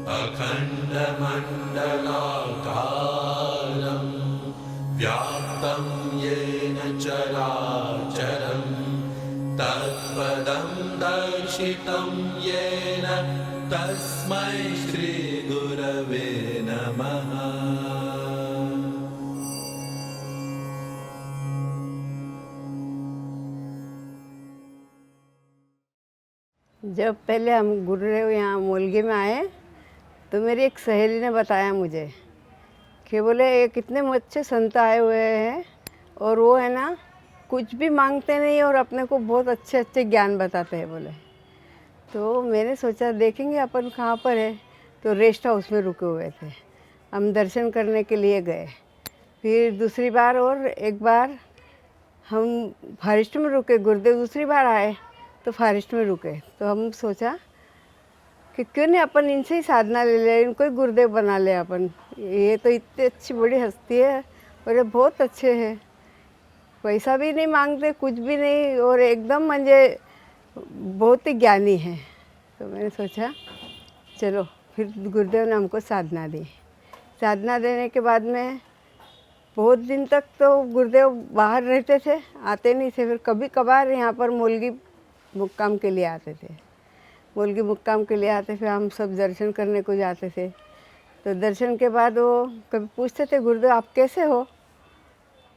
अखण्डमण्डलाकारं व्याप्तं येन चराचरं तत्पदं दर्शितं येन तस्मै श्रीगुरवे नमः। जब पहले हम गुरुदेव यहाँ मोलगी में आए तो मेरी एक सहेली ने बताया मुझे कि बोले ये कितने अच्छे संत आए हुए हैं और वो है ना कुछ भी मांगते नहीं और अपने को बहुत अच्छे अच्छे ज्ञान बताते हैं बोले। तो मैंने सोचा देखेंगे अपन कहाँ पर है, तो रेस्ट हाउस में रुके हुए थे। हम दर्शन करने के लिए गए। फिर दूसरी बार और एक बार हम फॉरेस्ट में रुके, गुरुदेव दूसरी बार आए तो फॉरेस्ट में रुके। तो हम सोचा कि क्यों नहीं अपन इनसे ही साधना ले ले, इनको ही गुरुदेव बना ले अपन। ये तो इतनी अच्छी बड़ी हस्ती है और ये बहुत अच्छे हैं, पैसा भी नहीं मांगते कुछ भी नहीं और एकदम मुझे बहुत ही ज्ञानी है। तो मैंने सोचा चलो, फिर गुरुदेव ने हमको साधना दी। साधना देने के बाद में बहुत दिन तक तो गुरुदेव बाहर रहते थे, आते नहीं थे। फिर कभी कभार यहाँ पर मोलगी मुक्काम के लिए आते थे। मोलगी मुक्काम के लिए आते, फिर हम सब दर्शन करने को जाते थे। तो दर्शन के बाद वो कभी पूछते थे गुरुदेव आप कैसे हो,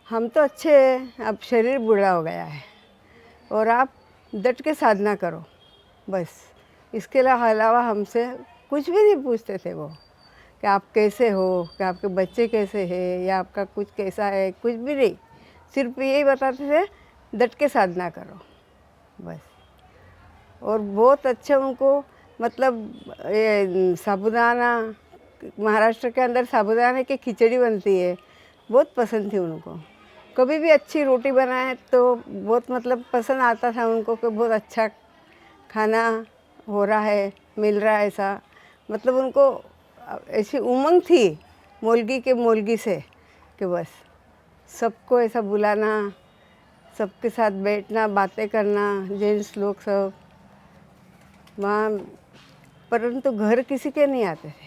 हम तो अच्छे हैं, अब शरीर बूढ़ा हो गया है और आप डट के साधना करो बस। इसके अलावा हमसे कुछ भी नहीं पूछते थे वो, कि आप कैसे हो, कि आपके बच्चे कैसे हैं या आपका कुछ कैसा है, कुछ भी नहीं। सिर्फ यही बताते थे डट के साधना करो बस। और बहुत अच्छे उनको मतलब ये साबूदाना, महाराष्ट्र के अंदर साबूदाने की खिचड़ी बनती है, बहुत पसंद थी उनको। कभी भी अच्छी रोटी बनाए तो बहुत मतलब पसंद आता था उनको कि बहुत अच्छा खाना हो रहा है, मिल रहा है ऐसा। मतलब उनको ऐसी उमंग थी मोलगी से कि बस सबको ऐसा बुलाना, सबके साथ बैठना, बातें करना, जेंट्स लोग सब वहाँ। परंतु घर किसी के नहीं आते थे।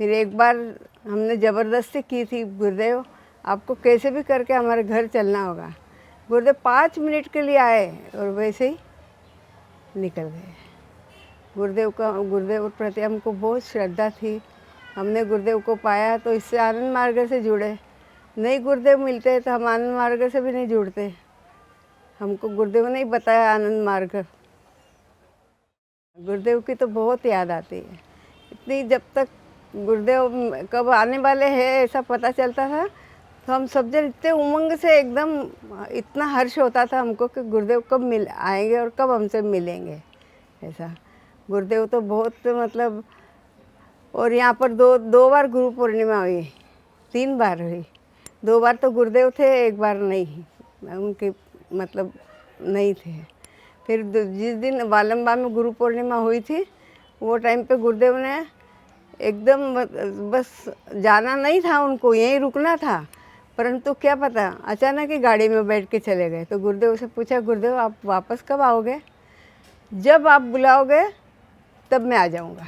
फिर एक बार हमने ज़बरदस्ती की थी, गुरुदेव आपको कैसे भी करके हमारे घर चलना होगा। गुरुदेव 5 मिनट के लिए आए और वैसे ही निकल गए। गुरुदेव के प्रति हमको बहुत श्रद्धा थी। हमने गुरुदेव को पाया तो इससे आनंद मार्ग से जुड़े। नहीं गुरुदेव मिलते तो हम आनंद मार्ग से भी नहीं जुड़ते। हमको गुरुदेव ने ही बताया आनंद मार्ग। गुरुदेव की तो बहुत याद आती है इतनी। जब तक गुरुदेव कब आने वाले हैं ऐसा पता चलता था तो हम सब जन इतने उमंग से एकदम, इतना हर्ष होता था हमको कि गुरुदेव कब आएंगे और कब हमसे मिलेंगे ऐसा। गुरुदेव तो बहुत मतलब। और यहाँ पर दो बार गुरु पूर्णिमा हुई, 3 बार हुई। 2 बार तो गुरुदेव थे, 1 बार नहीं, उनके मतलब नहीं थे। फिर जिस दिन वालंबा में गुरु पूर्णिमा हुई थी वो टाइम पे गुरुदेव ने एकदम बस जाना नहीं था उनको, यहीं रुकना था। परंतु क्या पता अचानक ही गाड़ी में बैठ के चले गए। तो गुरुदेव से पूछा गुरुदेव आप वापस कब आओगे, जब आप बुलाओगे तब मैं आ जाऊँगा।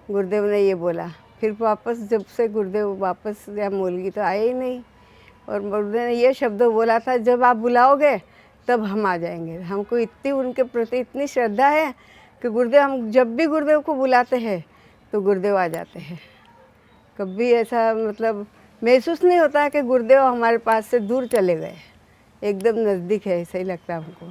गुरुदेव ने ये बोला। फिर वापस जब से गुरुदेव वापस या मोलगी तो आए ही नहीं। और गुरुदेव ने ये शब्द बोला था जब आप बुलाओगे तब हम आ जाएंगे। हमको इतनी उनके प्रति इतनी श्रद्धा है कि गुरुदेव, हम जब भी गुरुदेव को बुलाते हैं तो गुरुदेव आ जाते हैं। कभी ऐसा मतलब महसूस नहीं होता है कि गुरुदेव हमारे पास से दूर चले गए, एकदम नज़दीक है, ऐसा ही लगता है हमको।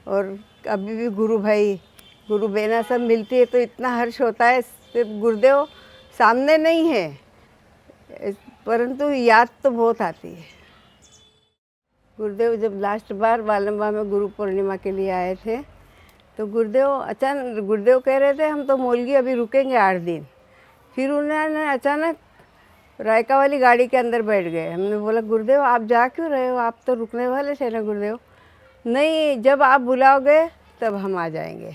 और अभी भी गुरु भाई, गुरु बहना सब मिलती है तो इतना हर्ष होता है। सिर्फ गुरुदेव सामने नहीं है परंतु याद तो बहुत आती है। गुरुदेव जब लास्ट बार वालंबा में गुरु पूर्णिमा के लिए आए थे तो गुरुदेव कह रहे थे हम तो मोलगी अभी रुकेंगे 8 दिन। फिर उन्होंने अचानक रायका वाली गाड़ी के अंदर बैठ गए। हमने बोला गुरुदेव आप जा क्यों रहे हो, आप तो रुकने वाले थे ना गुरुदेव। नहीं, जब आप बुलाओगे तब हम आ जाएंगे,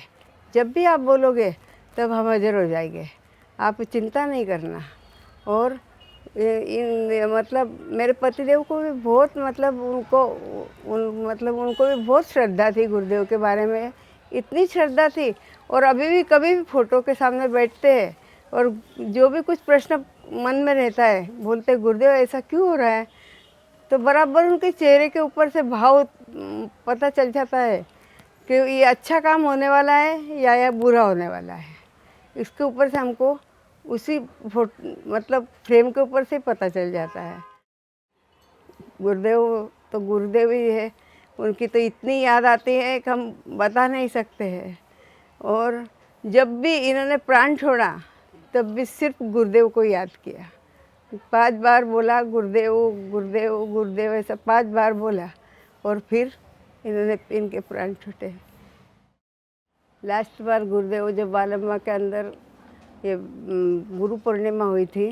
जब भी आप बोलोगे तब हम हाजिर हो जाएंगे, आप चिंता नहीं करना। और मतलब मेरे पतिदेव को भी बहुत मतलब उनको भी बहुत श्रद्धा थी गुरुदेव के बारे में इतनी श्रद्धा थी। और अभी भी कभी भी फ़ोटो के सामने बैठते हैं और जो भी कुछ प्रश्न मन में रहता है बोलते गुरुदेव ऐसा क्यों हो रहा है, तो बराबर उनके चेहरे के ऊपर से भाव पता चल जाता है कि ये अच्छा काम होने वाला है या बुरा होने वाला है। इसके ऊपर से हमको उसी मतलब फ्रेम के ऊपर से पता चल जाता है। गुरुदेव तो गुरुदेव ही है, उनकी तो इतनी याद आती है कि हम बता नहीं सकते हैं। और जब भी इन्होंने प्राण छोड़ा तब भी सिर्फ गुरुदेव को याद किया। 5 बार बोला गुरुदेव गुरुदेव गुरुदेव, ऐसा 5 बार बोला और फिर इनके प्राण छूटे। लास्ट बार गुरुदेव जब बालम्मा के अंदर ये गुरु पूर्णिमा हुई थी,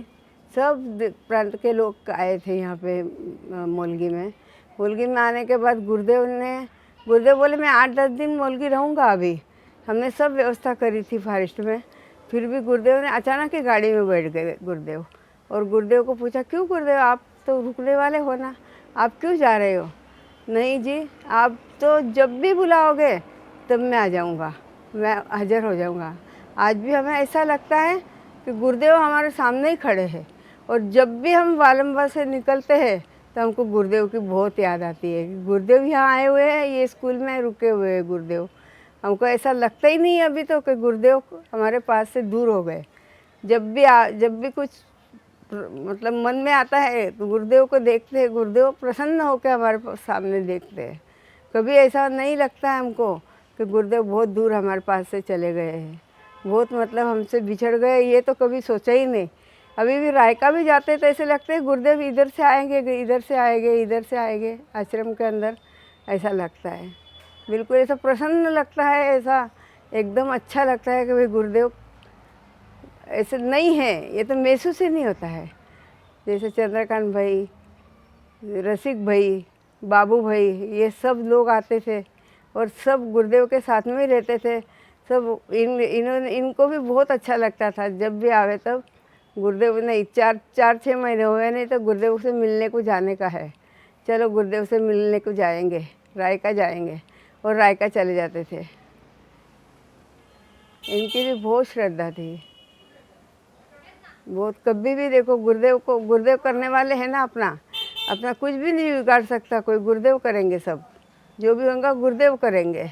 सब प्रांत के लोग आए थे यहाँ पे मोलगी में। मोलगी में आने के बाद गुरुदेव बोले मैं 8-10 दिन मोलगी रहूँगा। अभी हमने सब व्यवस्था करी थी फॉरेस्ट में, फिर भी गुरुदेव ने अचानक ही गाड़ी में बैठ गए गुरुदेव। और गुरुदेव को पूछा क्यों गुरुदेव, आप तो रुकने वाले हो ना, आप क्यों जा रहे हो? नहीं जी, आप तो जब भी बुलाओगे तब मैं आ जाऊँगा, मैं हाजिर हो जाऊँगा। आज भी हमें ऐसा लगता है कि गुरुदेव हमारे सामने ही खड़े हैं। और जब भी हम वालम्बा से निकलते हैं तो हमको गुरुदेव की बहुत याद आती है कि गुरुदेव यहाँ आए हुए हैं, ये स्कूल में रुके हुए हैं गुरुदेव। हमको ऐसा लगता ही नहीं अभी तो कि गुरुदेव हमारे पास से दूर हो गए। जब भी कुछ मतलब मन में आता है तो गुरुदेव को देखते हैं, गुरुदेव प्रसन्न होकर हमारे सामने देखते हैं। कभी ऐसा नहीं लगता है हमको कि गुरुदेव बहुत दूर हमारे पास से चले गए हैं, बहुत मतलब हमसे बिछड़ गए, ये तो कभी सोचा ही नहीं। अभी भी रायका भी जाते तो ऐसे लगते हैं गुरुदेव इधर से आएंगे, इधर से आएंगे, इधर से आएंगे आश्रम के अंदर, ऐसा लगता है। बिल्कुल ऐसा प्रसन्न लगता है, ऐसा एकदम अच्छा लगता है कि भाई गुरुदेव ऐसे नहीं है, ये तो महसूस ही नहीं होता है। जैसे चंद्रकांत भाई, रसिक भाई, बाबू भाई, ये सब लोग आते थे और सब गुरुदेव के साथ में ही रहते थे। सब इनको भी बहुत अच्छा लगता था। जब भी आवे तब गुरुदेव नहीं, 4-6 महीने हुए नहीं तो गुरुदेव से मिलने को जाने का है, चलो गुरुदेव से मिलने को जाएंगे, रायका जाएंगे, और रायका चले जाते थे। इनकी भी बहुत श्रद्धा थी, बहुत। कभी भी देखो गुरुदेव करने वाले हैं ना, अपना कुछ भी नहीं बिगाड़ सकता कोई, गुरुदेव करेंगे सब, जो भी होगा गुरुदेव करेंगे।